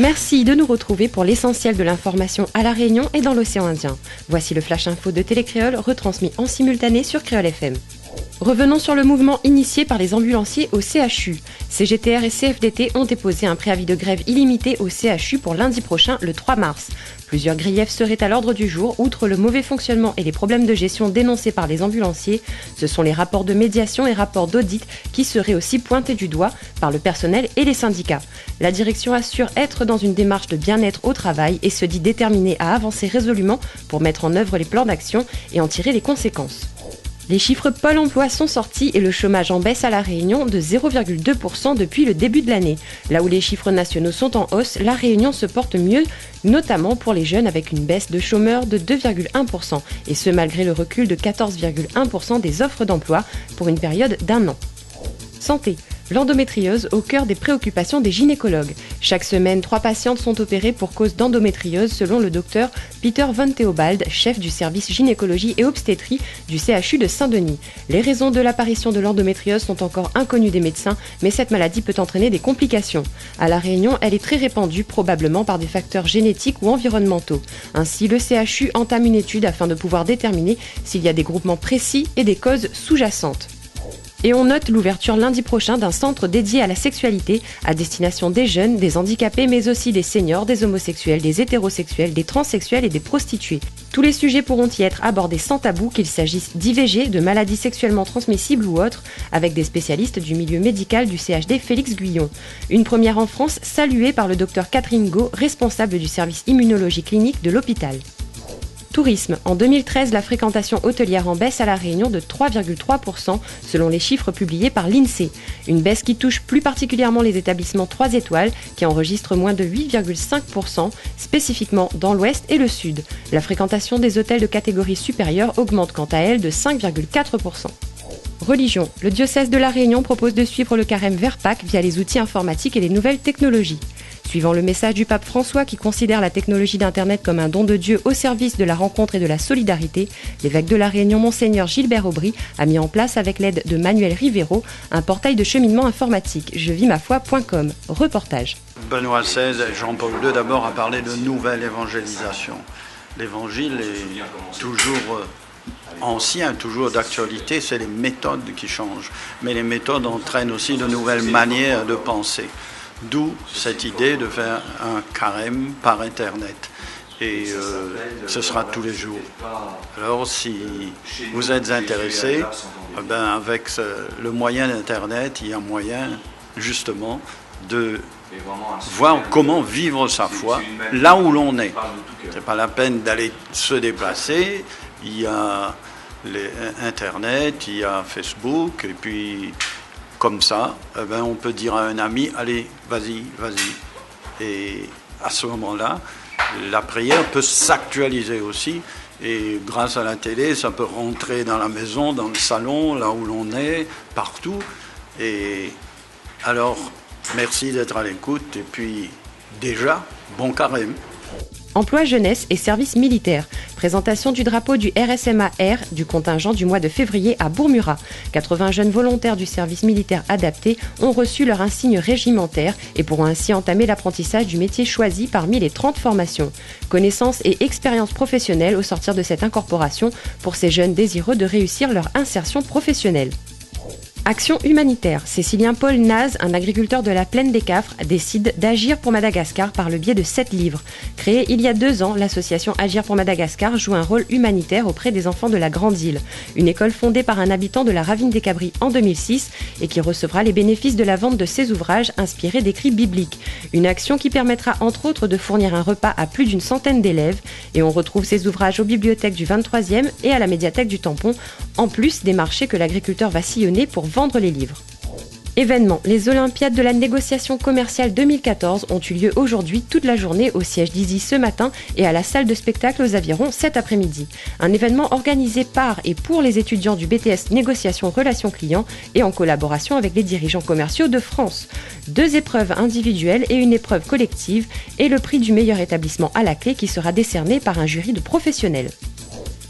Merci de nous retrouver pour l'essentiel de l'information à La Réunion et dans l'océan Indien. Voici le Flash Info de Télécréole retransmis en simultané sur Créole FM. Revenons sur le mouvement initié par les ambulanciers au CHU. CGTR et CFDT ont déposé un préavis de grève illimité au CHU pour lundi prochain, le 3 mars. Plusieurs griefs seraient à l'ordre du jour, outre le mauvais fonctionnement et les problèmes de gestion dénoncés par les ambulanciers. Ce sont les rapports de médiation et rapports d'audit qui seraient aussi pointés du doigt par le personnel et les syndicats. La direction assure être dans une démarche de bien-être au travail et se dit déterminée à avancer résolument pour mettre en œuvre les plans d'action et en tirer les conséquences. Les chiffres Pôle emploi sont sortis et le chômage en baisse à La Réunion de 0,2% depuis le début de l'année. Là où les chiffres nationaux sont en hausse, La Réunion se porte mieux, notamment pour les jeunes avec une baisse de chômeurs de 2,1%, et ce malgré le recul de 14,1% des offres d'emploi pour une période d'1 an. Santé. L'endométriose au cœur des préoccupations des gynécologues. Chaque semaine, 3 patientes sont opérées pour cause d'endométriose selon le docteur Peter Van Theobald, chef du service gynécologie et obstétrie du CHU de Saint-Denis. Les raisons de l'apparition de l'endométriose sont encore inconnues des médecins, mais cette maladie peut entraîner des complications. À La Réunion, elle est très répandue, probablement par des facteurs génétiques ou environnementaux. Ainsi, le CHU entame une étude afin de pouvoir déterminer s'il y a des groupements précis et des causes sous-jacentes. Et on note l'ouverture lundi prochain d'un centre dédié à la sexualité à destination des jeunes, des handicapés, mais aussi des seniors, des homosexuels, des hétérosexuels, des transsexuels et des prostituées. Tous les sujets pourront y être abordés sans tabou, qu'il s'agisse d'IVG, de maladies sexuellement transmissibles ou autres, avec des spécialistes du milieu médical du CHD Félix Guyon. Une première en France, saluée par le docteur Catherine Go, responsable du service immunologie clinique de l'hôpital. Tourisme. En 2013, la fréquentation hôtelière en baisse à La Réunion de 3,3% selon les chiffres publiés par l'INSEE. Une baisse qui touche plus particulièrement les établissements 3 étoiles qui enregistrent moins de 8,5%, spécifiquement dans l'ouest et le sud. La fréquentation des hôtels de catégorie supérieure augmente quant à elle de 5,4%. Religion. Le diocèse de La Réunion propose de suivre le carême vers Pâques via les outils informatiques et les nouvelles technologies. Suivant le message du pape François qui considère la technologie d'Internet comme un don de Dieu au service de la rencontre et de la solidarité, l'évêque de La Réunion, Monseigneur Gilbert Aubry, a mis en place avec l'aide de Manuel Rivero un portail de cheminement informatique, jevimafoi.com. Reportage. Benoît XVI et Jean-Paul II d'abord a parlé de nouvelle évangélisation. L'évangile est toujours ancien, toujours d'actualité, c'est les méthodes qui changent. Mais les méthodes entraînent aussi de nouvelles manières de penser. D'où cette idée de faire un carême par Internet. Et ce sera tous les jours. Alors si vous êtes intéressé, avec le moyen d'Internet, il y a moyen justement de voir comment vivre sa foi là où l'on est. C'est pas la peine d'aller se déplacer. Il y a Internet, il y a Facebook, et puis comme ça, on peut dire à un ami, allez, vas-y. Et à ce moment-là, la prière peut s'actualiser aussi. Et grâce à la télé, ça peut rentrer dans la maison, dans le salon, là où l'on est, partout. Et alors, merci d'être à l'écoute. Et puis, déjà, bon carême. Emploi jeunesse et service militaire. Présentation du drapeau du RSMA-R du contingent du mois de février à Bourmurat. 80 jeunes volontaires du service militaire adapté ont reçu leur insigne régimentaire et pourront ainsi entamer l'apprentissage du métier choisi parmi les 30 formations. Connaissances et expériences professionnelles au sortir de cette incorporation pour ces jeunes désireux de réussir leur insertion professionnelle. Action humanitaire. Cécilien Paul Naz, un agriculteur de la plaine des Cafres, décide d'agir pour Madagascar par le biais de 7 livres. Créée il y a 2 ans, l'association Agir pour Madagascar joue un rôle humanitaire auprès des enfants de la Grande Île. Une école fondée par un habitant de la Ravine des Cabris en 2006 et qui recevra les bénéfices de la vente de ses ouvrages inspirés d'écrits bibliques. Une action qui permettra entre autres de fournir un repas à plus d'une centaine d'élèves. Et on retrouve ces ouvrages aux bibliothèques du 23e et à la médiathèque du Tampon, en plus des marchés que l'agriculteur va sillonner pour vendre les livres. Événement. Les Olympiades de la négociation commerciale 2014 ont eu lieu aujourd'hui toute la journée au siège d'Easy ce matin et à la salle de spectacle aux Avirons cet après-midi. Un événement organisé par et pour les étudiants du BTS Négociation Relations Clients et en collaboration avec les dirigeants commerciaux de France. 2 épreuves individuelles et une épreuve collective et le prix du meilleur établissement à la clé qui sera décerné par un jury de professionnels.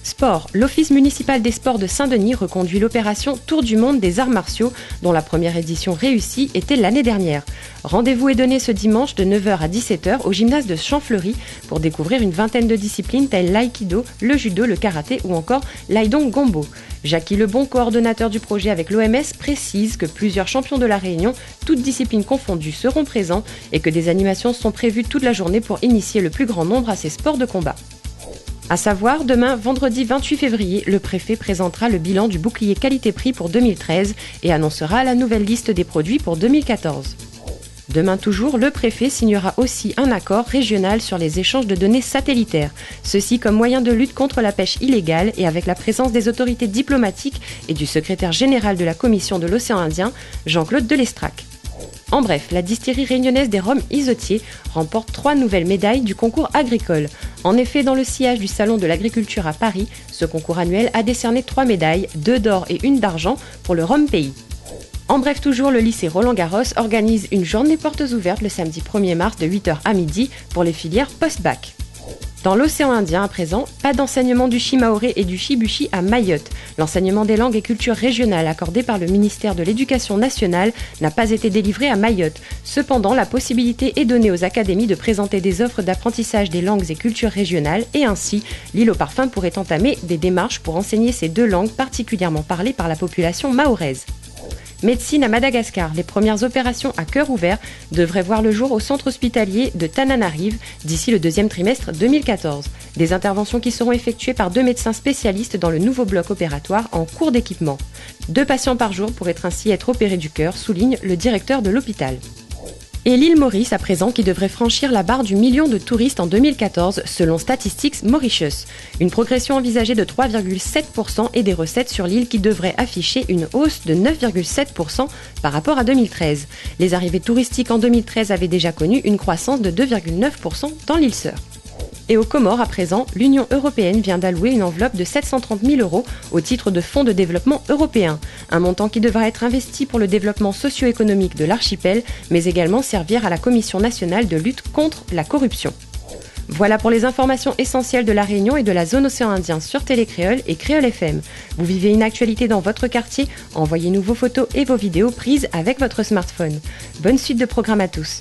Sport. L'Office municipal des sports de Saint-Denis reconduit l'opération Tour du monde des arts martiaux, dont la première édition réussie était l'année dernière. Rendez-vous est donné ce dimanche de 9h à 17h au gymnase de Champfleury pour découvrir une vingtaine de disciplines telles l'aïkido, le judo, le karaté ou encore l'aïdong gombo. Jackie Lebon, coordonnateur du projet avec l'OMS, précise que plusieurs champions de la Réunion, toutes disciplines confondues, seront présents et que des animations sont prévues toute la journée pour initier le plus grand nombre à ces sports de combat. À savoir, demain, vendredi 28 février, le préfet présentera le bilan du bouclier qualité-prix pour 2013 et annoncera la nouvelle liste des produits pour 2014. Demain toujours, le préfet signera aussi un accord régional sur les échanges de données satellitaires, ceci comme moyen de lutte contre la pêche illégale et avec la présence des autorités diplomatiques et du secrétaire général de la Commission de l'océan Indien, Jean-Claude Delestrac. En bref, la distillerie réunionnaise des rhums Isotier remporte 3 nouvelles médailles du concours agricole. En effet, dans le sillage du Salon de l'agriculture à Paris, ce concours annuel a décerné 3 médailles, 2 d'or et 1 d'argent pour le rhum pays. En bref, toujours, le lycée Roland-Garros organise une journée portes ouvertes le samedi 1er mars de 8h à midi pour les filières post-bac. Dans l'océan Indien, à présent, pas d'enseignement du shimaoré et du shibushi à Mayotte. L'enseignement des langues et cultures régionales accordé par le ministère de l'Éducation nationale n'a pas été délivré à Mayotte. Cependant, la possibilité est donnée aux académies de présenter des offres d'apprentissage des langues et cultures régionales et ainsi, l'île aux parfums pourrait entamer des démarches pour enseigner ces 2 langues particulièrement parlées par la population mahoraise. Médecine à Madagascar, les premières opérations à cœur ouvert devraient voir le jour au centre hospitalier de Tananarive d'ici le 2e trimestre 2014. Des interventions qui seront effectuées par 2 médecins spécialistes dans le nouveau bloc opératoire en cours d'équipement. 2 patients par jour pourraient ainsi être opérés du cœur, souligne le directeur de l'hôpital. Et l'île Maurice, à présent, qui devrait franchir la barre du million de touristes en 2014, selon Statistics Mauritius. Une progression envisagée de 3,7% et des recettes sur l'île qui devraient afficher une hausse de 9,7% par rapport à 2013. Les arrivées touristiques en 2013 avaient déjà connu une croissance de 2,9% dans l'île sœur. Et aux Comores, à présent, l'Union européenne vient d'allouer une enveloppe de 730 000 € au titre de fonds de développement européen. Un montant qui devra être investi pour le développement socio-économique de l'archipel, mais également servir à la Commission nationale de lutte contre la corruption. Voilà pour les informations essentielles de la Réunion et de la zone océan Indien sur Télécréole et Créole FM. Vous vivez une actualité dans votre quartier? Envoyez-nous vos photos et vos vidéos prises avec votre smartphone. Bonne suite de programme à tous.